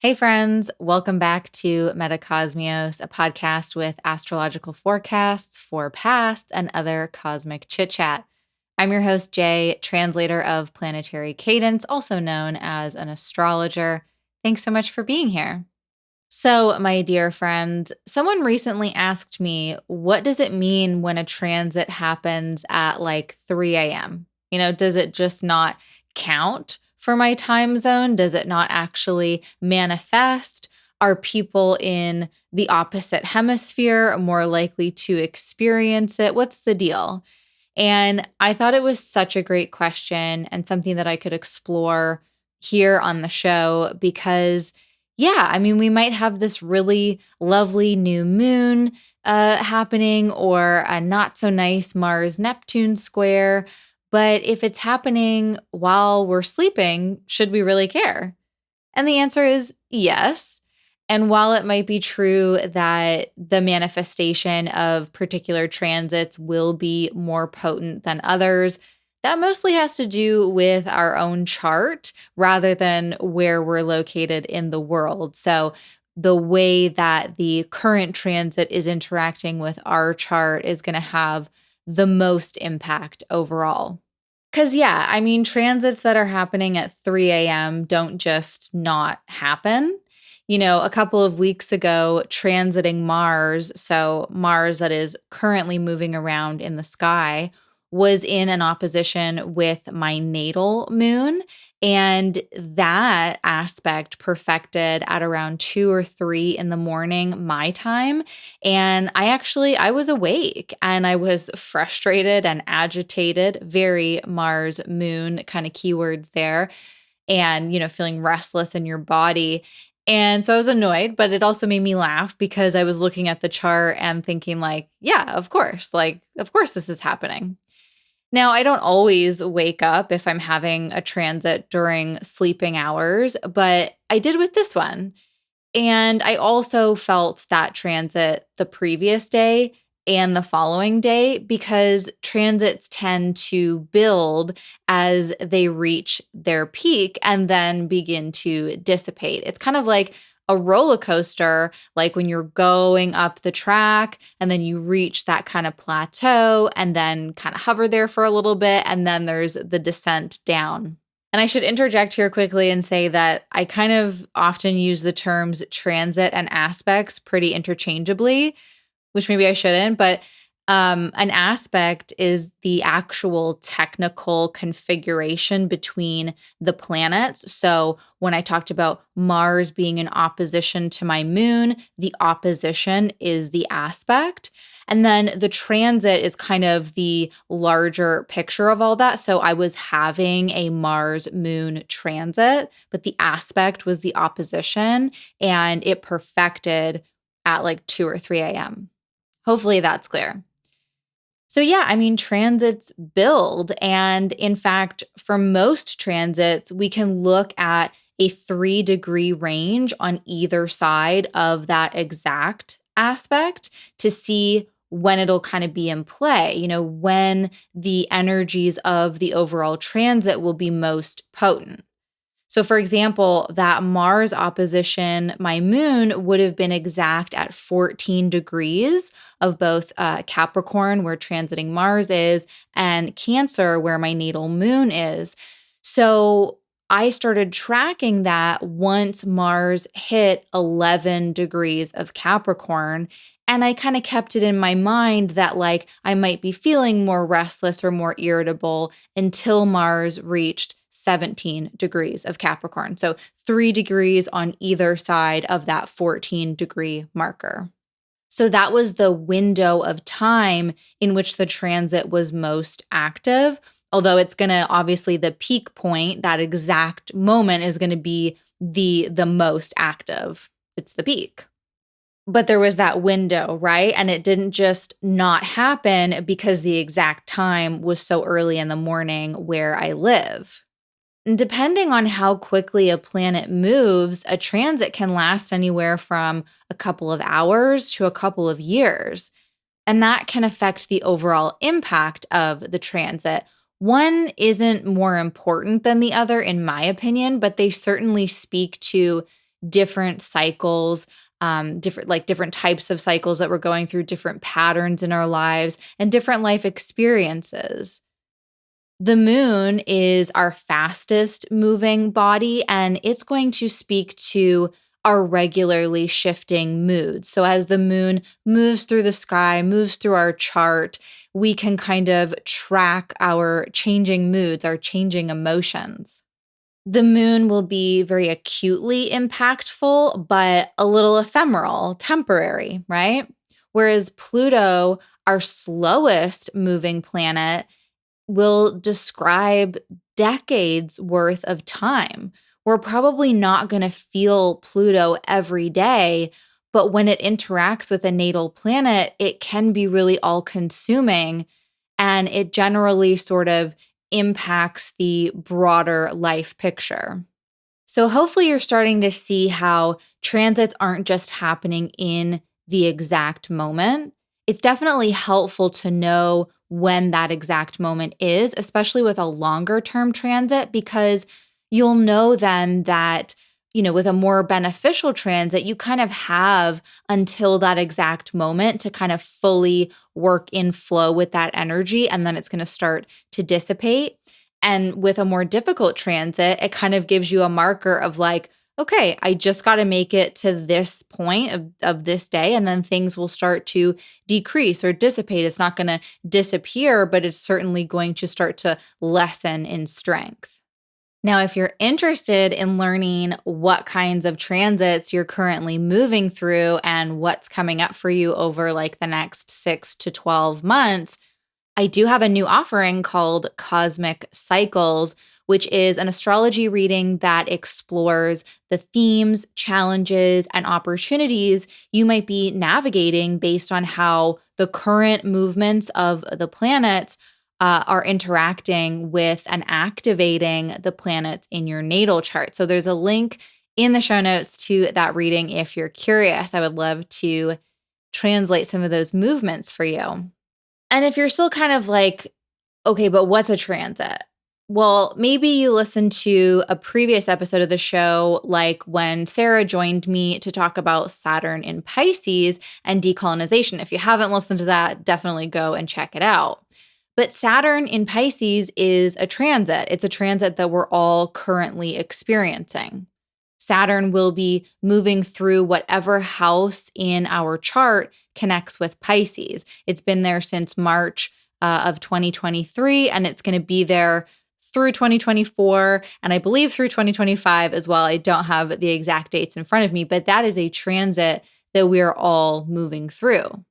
Hey, friends, welcome back to Metacosmios, a podcast with astrological forecasts for past and other cosmic chit chat. I'm your host, Jay, translator of planetary cadence, also known as an astrologer. Thanks so much for being here. So, my dear friend, someone recently asked me, what does it mean when a transit happens at like 3 a.m.? Does it just not count for my time zone? Does it not actually manifest? Are people in the opposite hemisphere more likely to experience it? What's the deal? And I thought it was such a great question and something that I could explore here on the show because, yeah, I mean, we might have this really lovely new moon happening or a not so nice Mars Neptune square. But if it's happening while we're sleeping, should we really care? And the answer is yes. And while it might be true that the manifestation of particular transits will be more potent than others, that mostly has to do with our own chart rather than where we're located in the world. So, the way that the current transit is interacting with our chart is going to have the most impact overall. Because, yeah, I mean, transits that are happening at 3 a.m. don't just not happen. A couple of weeks ago, transiting Mars, so Mars that is currently moving around in the sky, was in an opposition with my natal moon. And that aspect perfected at around 2 or 3 in the morning, my time. And I was awake and I was frustrated and agitated, very Mars moon kind of keywords there, and, feeling restless in your body. And so I was annoyed, but it also made me laugh because I was looking at the chart and thinking yeah, of course, this is happening. Now, I don't always wake up if I'm having a transit during sleeping hours, but I did with this one. And I also felt that transit the previous day and the following day because transits tend to build as they reach their peak and then begin to dissipate. It's kind of like a roller coaster, like when you're going up the track and then you reach that kind of plateau and then kind of hover there for a little bit, and then there's the descent down. And I should interject here quickly and say that I kind of often use the terms transit and aspects pretty interchangeably, which maybe I shouldn't, but an aspect is the actual technical configuration between the planets. So when I talked about Mars being in opposition to my moon, the opposition is the aspect. And then the transit is kind of the larger picture of all that. So I was having a Mars moon transit, but the aspect was the opposition and it perfected at like 2 or 3 a.m. Hopefully that's clear. So, yeah, I mean, transits build. And in fact, for most transits, we can look at a 3-degree range on either side of that exact aspect to see when it'll kind of be in play, when the energies of the overall transit will be most potent. So, for example, that Mars opposition, my moon, would have been exact at 14 degrees of both Capricorn, where transiting Mars is, and Cancer, where my natal moon is. So, I started tracking that once Mars hit 11 degrees of Capricorn. And I kind of kept it in my mind that I might be feeling more restless or more irritable until Mars reached 17 degrees of Capricorn. So 3 degrees on either side of that 14-degree marker. So that was the window of time in which the transit was most active. Although it's going to, obviously, the peak point, that exact moment is going to be the most active. It's the peak. But there was that window, right? And it didn't just not happen because the exact time was so early in the morning where I live. Depending on how quickly a planet moves, a transit can last anywhere from a couple of hours to a couple of years. And that can affect the overall impact of the transit. One isn't more important than the other, in my opinion, but they certainly speak to different cycles, different types of cycles that we're going through, different patterns in our lives, and different life experiences. The moon is our fastest moving body, and it's going to speak to our regularly shifting moods. So, as the moon moves through the sky, moves through our chart, we can kind of track our changing moods, our changing emotions. The moon will be very acutely impactful, but a little ephemeral, temporary, right? Whereas Pluto, our slowest moving planet, will describe decades worth of time. We're probably not going to feel Pluto every day, but when it interacts with a natal planet, it can be really all consuming, and it generally sort of impacts the broader life picture. So hopefully you're starting to see how transits aren't just happening in the exact moment. It's definitely helpful to know when that exact moment is, especially with a longer term transit, because you'll know then that, with a more beneficial transit, you kind of have until that exact moment to kind of fully work in flow with that energy, and then it's going to start to dissipate. And with a more difficult transit, it kind of gives you a marker of like, okay, I just got to make it to this point of this day, and then things will start to decrease or dissipate. It's not going to disappear, but it's certainly going to start to lessen in strength. Now, if you're interested in learning what kinds of transits you're currently moving through and what's coming up for you over like the next 6 to 12 months, I do have a new offering called Cosmic Cycles, which is an astrology reading that explores the themes, challenges, and opportunities you might be navigating based on how the current movements of the planets are interacting with and activating the planets in your natal chart. So there's a link in the show notes to that reading if you're curious. I would love to translate some of those movements for you. And if you're still kind of like, okay, but what's a transit? Well, maybe you listened to a previous episode of the show, like when Sarah joined me to talk about Saturn in Pisces and decolonization. If you haven't listened to that, definitely go and check it out. But Saturn in Pisces is a transit. It's a transit that we're all currently experiencing. Saturn will be moving through whatever house in our chart connects with Pisces. It's been there since March of 2023, and it's going to be there through 2024, and I believe through 2025 as well. I don't have the exact dates in front of me, but that is a transit that we're all moving through.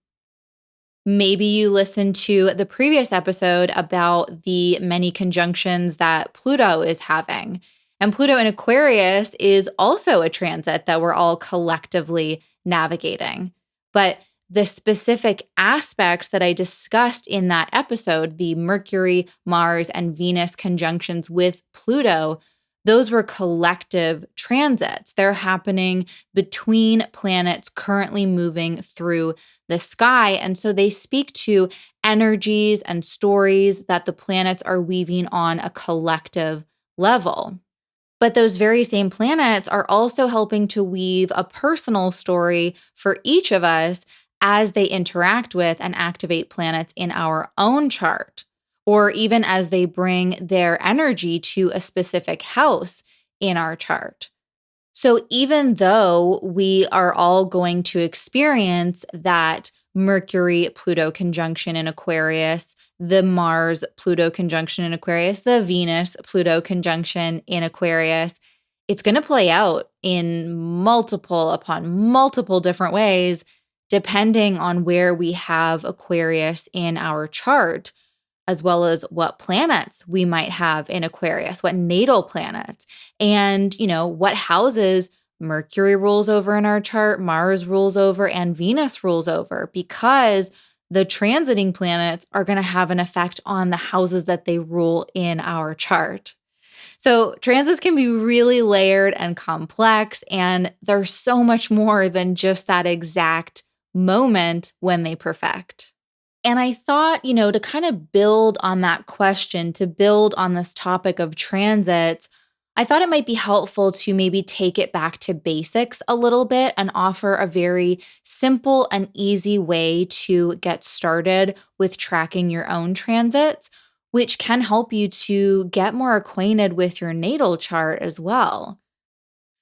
Maybe you listened to the previous episode about the many conjunctions that Pluto is having. And Pluto in Aquarius is also a transit that we're all collectively navigating. But the specific aspects that I discussed in that episode, the Mercury, Mars, and Venus conjunctions with Pluto, those were collective transits. They're happening between planets currently moving through the sky. And so they speak to energies and stories that the planets are weaving on a collective level. But those very same planets are also helping to weave a personal story for each of us as they interact with and activate planets in our own chart, or even as they bring their energy to a specific house in our chart. So even though we are all going to experience that Mercury-Pluto conjunction in Aquarius, the Mars-Pluto conjunction in Aquarius, the Venus-Pluto conjunction in Aquarius, it's going to play out in multiple different ways, depending on where we have Aquarius in our chart, as well as what planets we might have in Aquarius, what natal planets, and, what houses Mercury rules over in our chart, Mars rules over, and Venus rules over, because the transiting planets are going to have an effect on the houses that they rule in our chart. So transits can be really layered and complex, and they're so much more than just that exact moment when they perfect. And I thought, to kind of build on that question, to build on this topic of transits, I thought it might be helpful to maybe take it back to basics a little bit and offer a very simple and easy way to get started with tracking your own transits, which can help you to get more acquainted with your natal chart as well.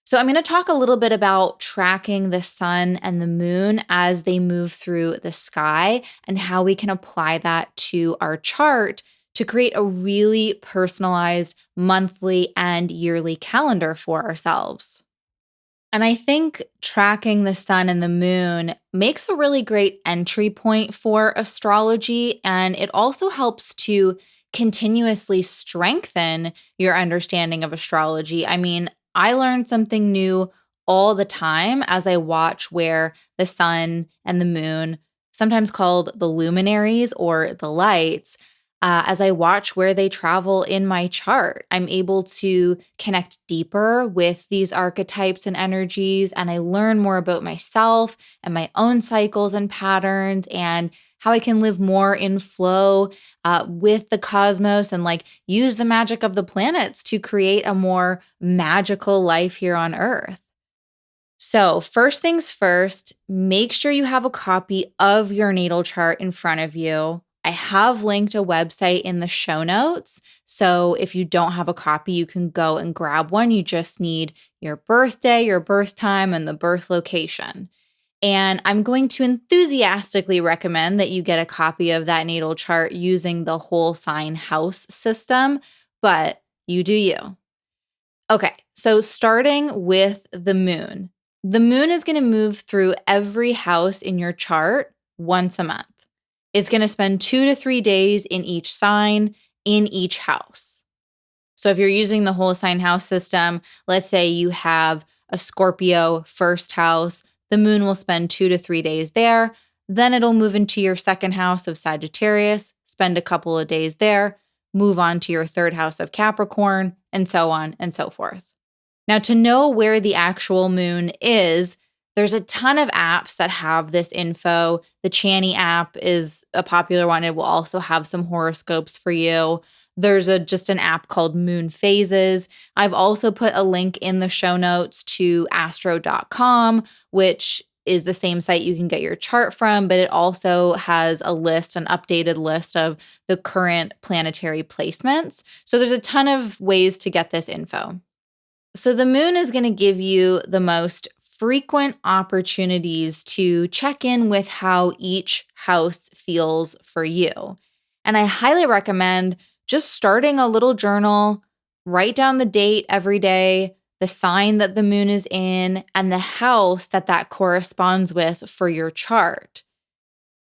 So, I'm going to talk a little bit about tracking the sun and the moon as they move through the sky and how we can apply that to our chart to create a really personalized monthly and yearly calendar for ourselves. And I think tracking the sun and the moon makes a really great entry point for astrology. And it also helps to continuously strengthen your understanding of astrology. I mean, I learn something new all the time as I watch where the sun and the moon, sometimes called the luminaries or the lights, as I watch where they travel in my chart. I'm able to connect deeper with these archetypes and energies, and I learn more about myself and my own cycles and patterns and how I can live more in flow with the cosmos and like use the magic of the planets to create a more magical life here on Earth. So, first things first, make sure you have a copy of your natal chart in front of you. I have linked a website in the show notes. So, if you don't have a copy, you can go and grab one. You just need your birthday, your birth time, and the birth location. And I'm going to enthusiastically recommend that you get a copy of that natal chart using the whole sign house system, but you do you. Okay, so starting with the moon. The moon is going to move through every house in your chart once a month. It's going to spend 2 to 3 days in each sign, in each house. So if you're using the whole sign house system, let's say you have a Scorpio first house, the moon will spend 2 to 3 days there. Then it'll move into your second house of Sagittarius, spend a couple of days there, move on to your third house of Capricorn, and so on and so forth. Now, to know where the actual moon is, there's a ton of apps that have this info. The Chani app is a popular one. It will also have some horoscopes for you. There's just an app called Moon Phases. I've also put a link in the show notes to astro.com, which is the same site you can get your chart from, but it also has a list, an updated list of the current planetary placements. So there's a ton of ways to get this info. So the moon is going to give you the most frequent opportunities to check in with how each house feels for you. And I highly recommend just starting a little journal, write down the date every day, the sign that the moon is in, and the house that corresponds with for your chart.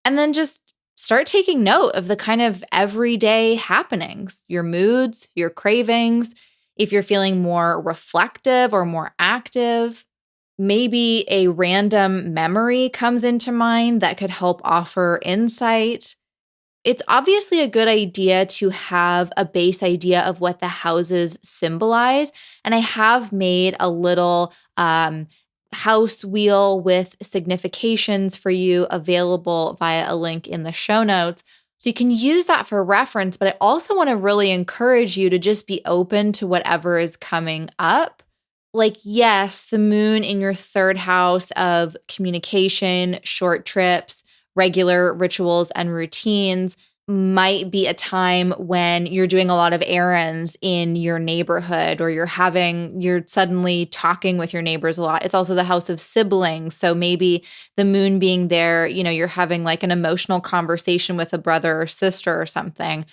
And then just start taking note of the kind of everyday happenings, your moods, your cravings, if you're feeling more reflective or more active. Maybe a random memory comes into mind that could help offer insight. It's obviously a good idea to have a base idea of what the houses symbolize. And I have made a little house wheel with significations for you available via a link in the show notes. So you can use that for reference, but I also want to really encourage you to just be open to whatever is coming up. Like, yes, the moon in your third house of communication, short trips, regular rituals and routines might be a time when you're doing a lot of errands in your neighborhood or you're suddenly talking with your neighbors a lot. It's also the house of siblings. So maybe the moon being there, you're having like an emotional conversation with a brother or sister or something.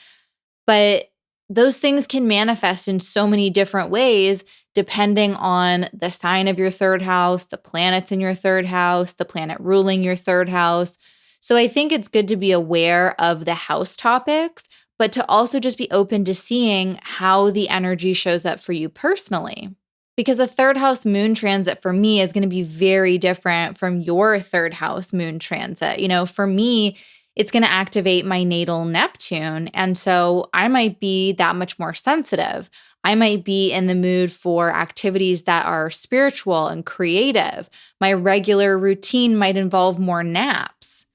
But those things can manifest in so many different ways depending on the sign of your third house, the planets in your third house, the planet ruling your third house. So I think it's good to be aware of the house topics, but to also just be open to seeing how the energy shows up for you personally. Because a third house moon transit for me is going to be very different from your third house moon transit. For me, it's going to activate my natal Neptune. And so I might be that much more sensitive. I might be in the mood for activities that are spiritual and creative. My regular routine might involve more naps.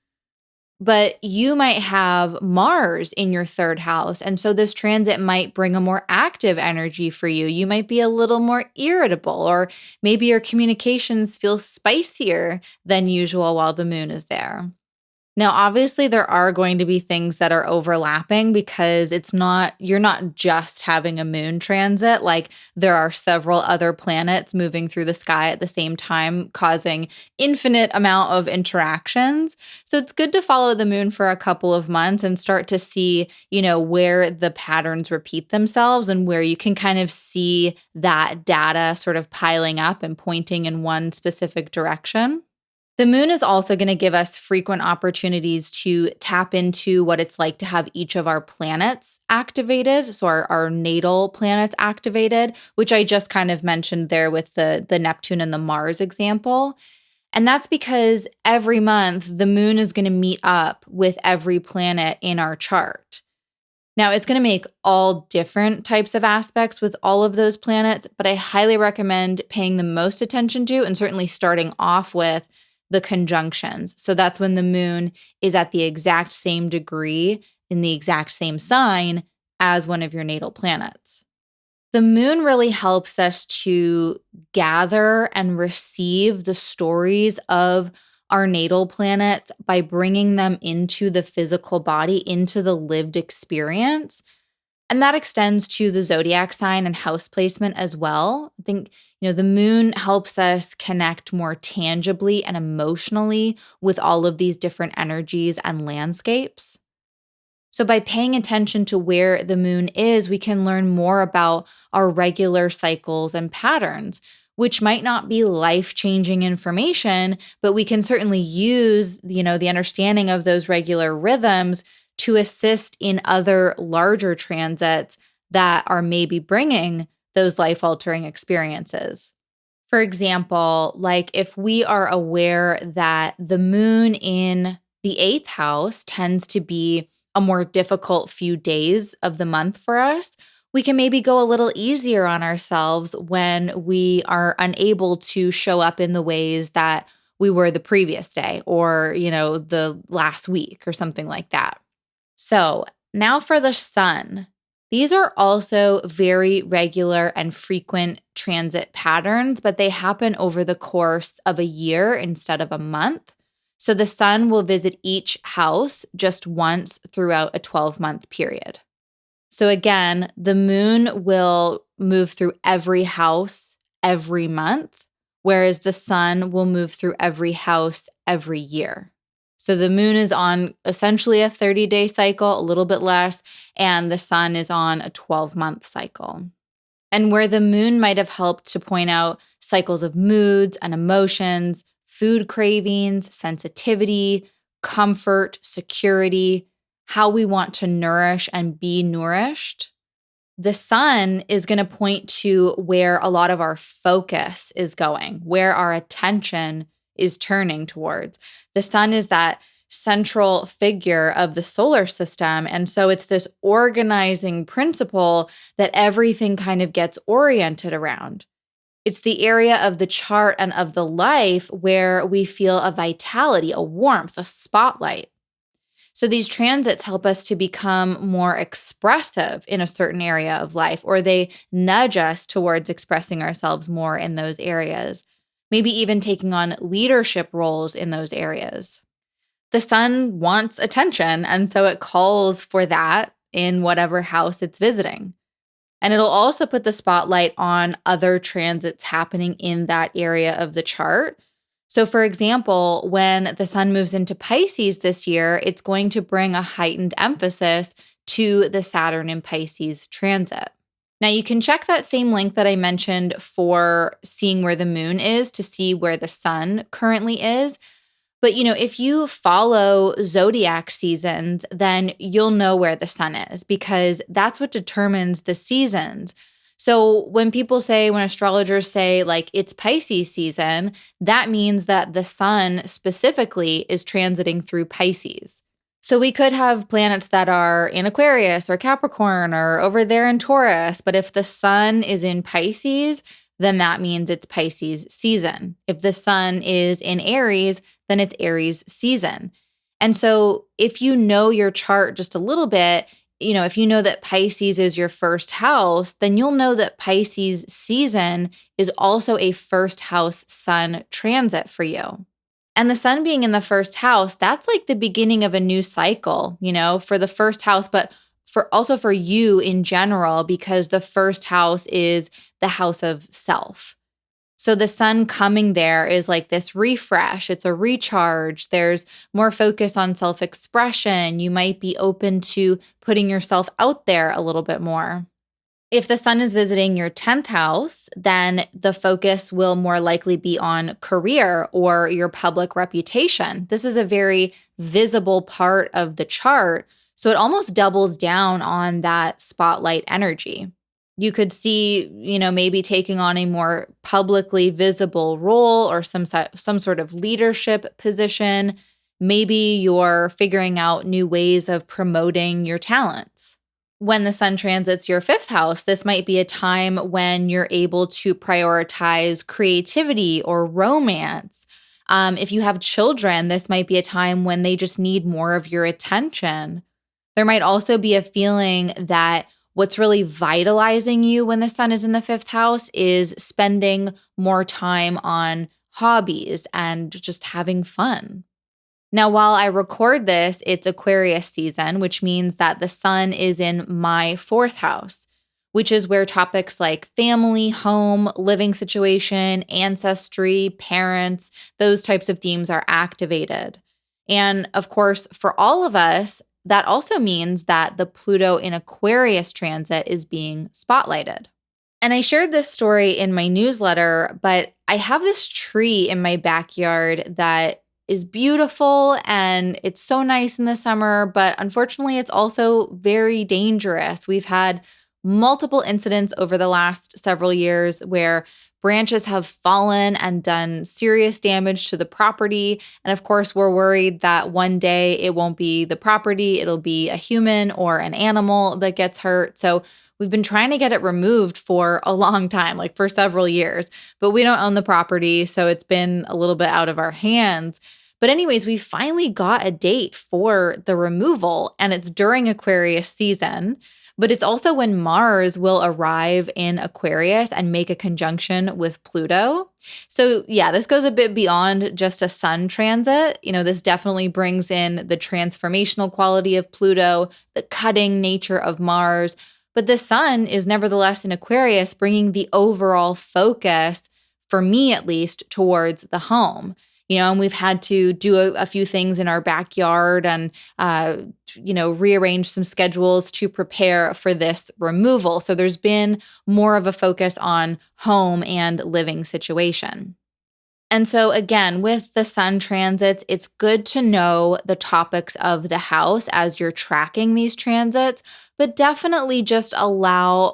But you might have Mars in your third house. And so this transit might bring a more active energy for you. You might be a little more irritable, or maybe your communications feel spicier than usual while the moon is there. Now, obviously, there are going to be things that are overlapping because you're not just having a moon transit. Like, there are several other planets moving through the sky at the same time, causing infinite amount of interactions. So it's good to follow the moon for a couple of months and start to see, where the patterns repeat themselves and where you can kind of see that data sort of piling up and pointing in one specific direction. The moon is also going to give us frequent opportunities to tap into what it's like to have each of our planets activated. So our natal planets activated, which I just kind of mentioned there with the Neptune and the Mars example. And that's because every month the moon is going to meet up with every planet in our chart. Now, it's going to make all different types of aspects with all of those planets, but I highly recommend paying the most attention to and certainly starting off with the conjunctions. So that's when the moon is at the exact same degree in the exact same sign as one of your natal planets. The moon really helps us to gather and receive the stories of our natal planets by bringing them into the physical body, into the lived experience. And that extends to the zodiac sign and house placement as well. I think, the moon helps us connect more tangibly and emotionally with all of these different energies and landscapes. So by paying attention to where the moon is, we can learn more about our regular cycles and patterns, which might not be life-changing information, but we can certainly use, the understanding of those regular rhythms to assist in other larger transits that are maybe bringing those life-altering experiences. For example, like if we are aware that the moon in the 8th house tends to be a more difficult few days of the month for us, we can maybe go a little easier on ourselves when we are unable to show up in the ways that we were the previous day or, the last week or something like that. So now for the sun. These are also very regular and frequent transit patterns, but they happen over the course of a year instead of a month. So the sun will visit each house just once throughout a 12-month period. So again, the moon will move through every house every month, whereas the sun will move through every house every year. So the moon is on essentially a 30-day cycle, a little bit less, and the sun is on a 12-month cycle. And where the moon might have helped to point out cycles of moods and emotions, food cravings, sensitivity, comfort, security, how we want to nourish and be nourished, the sun is going to point to where a lot of our focus is going, where our attention is turning towards. The sun is that central figure of the solar system. And so it's this organizing principle that everything kind of gets oriented around. It's the area of the chart and of the life where we feel a vitality, a warmth, a spotlight. So these transits help us to become more expressive in a certain area of life, or they nudge us towards expressing ourselves more in those areas. Maybe even taking on leadership roles in those areas. The sun wants attention, and so it calls for that in whatever house it's visiting. And it'll also put the spotlight on other transits happening in that area of the chart. So for example, when the sun moves into Pisces this year, it's going to bring a heightened emphasis to the Saturn in Pisces transit. Now, you can check that same link that I mentioned for seeing where the moon is to see where the sun currently is. But, if you follow zodiac seasons, then you'll know where the sun is because that's what determines the seasons. So when astrologers say like it's Pisces season, that means that the sun specifically is transiting through Pisces. So we could have planets that are in Aquarius or Capricorn or over there in Taurus, but if the sun is in Pisces, then that means it's Pisces season. If the sun is in Aries, then it's Aries season. And so if you know your chart just a little bit, if you know that Pisces is your first house, then you'll know that Pisces season is also a first house sun transit for you. And the sun being in the first house, that's like the beginning of a new cycle, for the first house, but for you in general, because the first house is the house of self. So the sun coming there is like this refresh. It's a recharge. There's more focus on self-expression. You might be open to putting yourself out there a little bit more. If the sun is visiting your 10th house, then the focus will more likely be on career or your public reputation. This is a very visible part of the chart, so it almost doubles down on that spotlight energy. You could see, maybe taking on a more publicly visible role or some sort of leadership position. Maybe you're figuring out new ways of promoting your talents. When the sun transits your 5th house, this might be a time when you're able to prioritize creativity or romance. If you have children, this might be a time when they just need more of your attention. There might also be a feeling that what's really vitalizing you when the sun is in the 5th house is spending more time on hobbies and just having fun. Now, while I record this, it's Aquarius season, which means that the sun is in my 4th house, which is where topics like family, home, living situation, ancestry, parents, those types of themes are activated. And of course, for all of us, that also means that the Pluto in Aquarius transit is being spotlighted. And I shared this story in my newsletter, but I have this tree in my backyard that is beautiful and it's so nice in the summer, but unfortunately it's also very dangerous. We've had multiple incidents over the last several years where branches have fallen and done serious damage to the property. And of course, we're worried that one day it won't be the property, it'll be a human or an animal that gets hurt. So we've been trying to get it removed for a long time, like for several years, but we don't own the property, so it's been a little bit out of our hands. But anyways, we finally got a date for the removal, and it's during Aquarius season, but it's also when Mars will arrive in Aquarius and make a conjunction with Pluto. So yeah, this goes a bit beyond just a sun transit. This definitely brings in the transformational quality of Pluto, the cutting nature of Mars, but the sun is nevertheless in Aquarius, bringing the overall focus, for me at least, towards the home. And we've had to do a few things in our backyard and, rearrange some schedules to prepare for this removal. So there's been more of a focus on home and living situation. And so again, with the sun transits, it's good to know the topics of the house as you're tracking these transits, but definitely just allow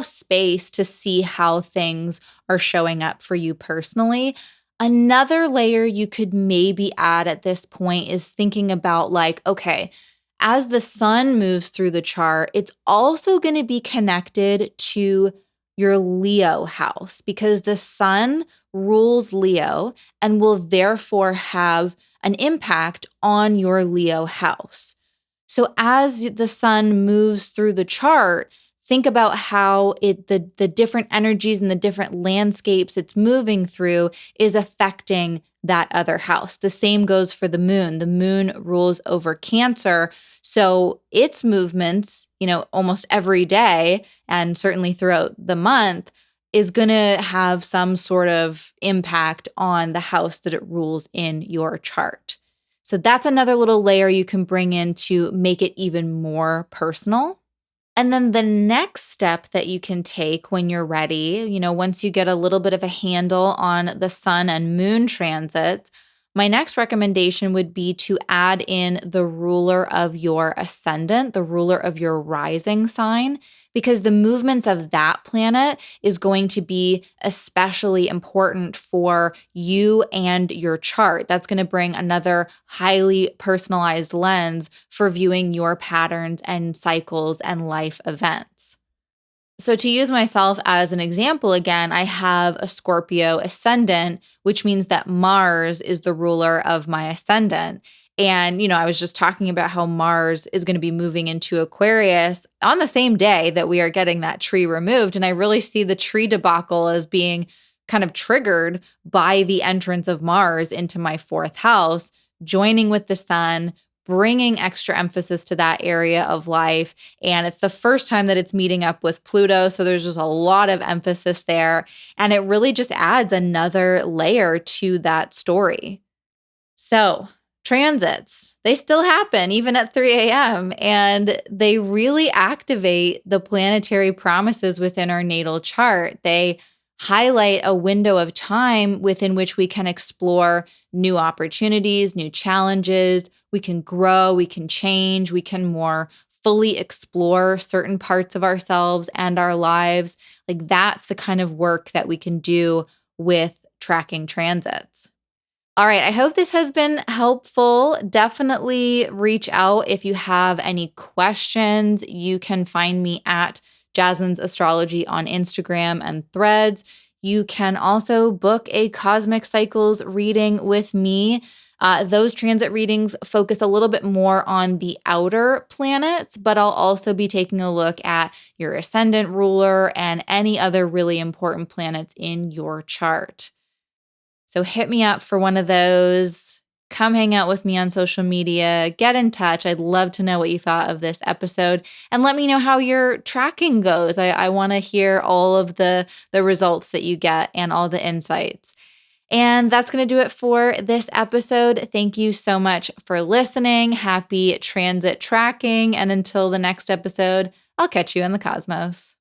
space to see how things are showing up for you personally. Another layer you could maybe add at this point is thinking about okay, as the sun moves through the chart, it's also going to be connected to your Leo house because the sun rules Leo and will therefore have an impact on your Leo house. So as the sun moves through the chart, think about how the different energies and the different landscapes it's moving through is affecting that other house. The same goes for the moon. The moon rules over Cancer. So its movements, almost every day and certainly throughout the month is going to have some sort of impact on the house that it rules in your chart. So that's another little layer you can bring in to make it even more personal. And then the next step that you can take when you're ready, once you get a little bit of a handle on the sun and moon transits, my next recommendation would be to add in the ruler of your ascendant, the ruler of your rising sign, because the movements of that planet is going to be especially important for you and your chart. That's going to bring another highly personalized lens for viewing your patterns and cycles and life events. So to use myself as an example again, I have a Scorpio ascendant, which means that Mars is the ruler of my ascendant. And, I was just talking about how Mars is going to be moving into Aquarius on the same day that we are getting that tree removed. And I really see the tree debacle as being kind of triggered by the entrance of Mars into my fourth house, joining with the sun, bringing extra emphasis to that area of life. And it's the first time that it's meeting up with Pluto. So there's just a lot of emphasis there. And it really just adds another layer to that story. So, transits, they still happen even at 3 a.m. and they really activate the planetary promises within our natal chart. They highlight a window of time within which we can explore new opportunities, new challenges. We can grow, we can change, we can more fully explore certain parts of ourselves and our lives. Like that's the kind of work that we can do with tracking transits. All right, I hope this has been helpful. Definitely reach out if you have any questions. You can find me at Jasmine's Astrology on Instagram and Threads. You can also book a Cosmic Cycles reading with me. Those transit readings focus a little bit more on the outer planets, but I'll also be taking a look at your ascendant ruler and any other really important planets in your chart. So hit me up for one of those. Come hang out with me on social media. Get in touch. I'd love to know what you thought of this episode. And let me know how your tracking goes. I want to hear all of the results that you get and all the insights. And that's going to do it for this episode. Thank you so much for listening. Happy transit tracking. And until the next episode, I'll catch you in the cosmos.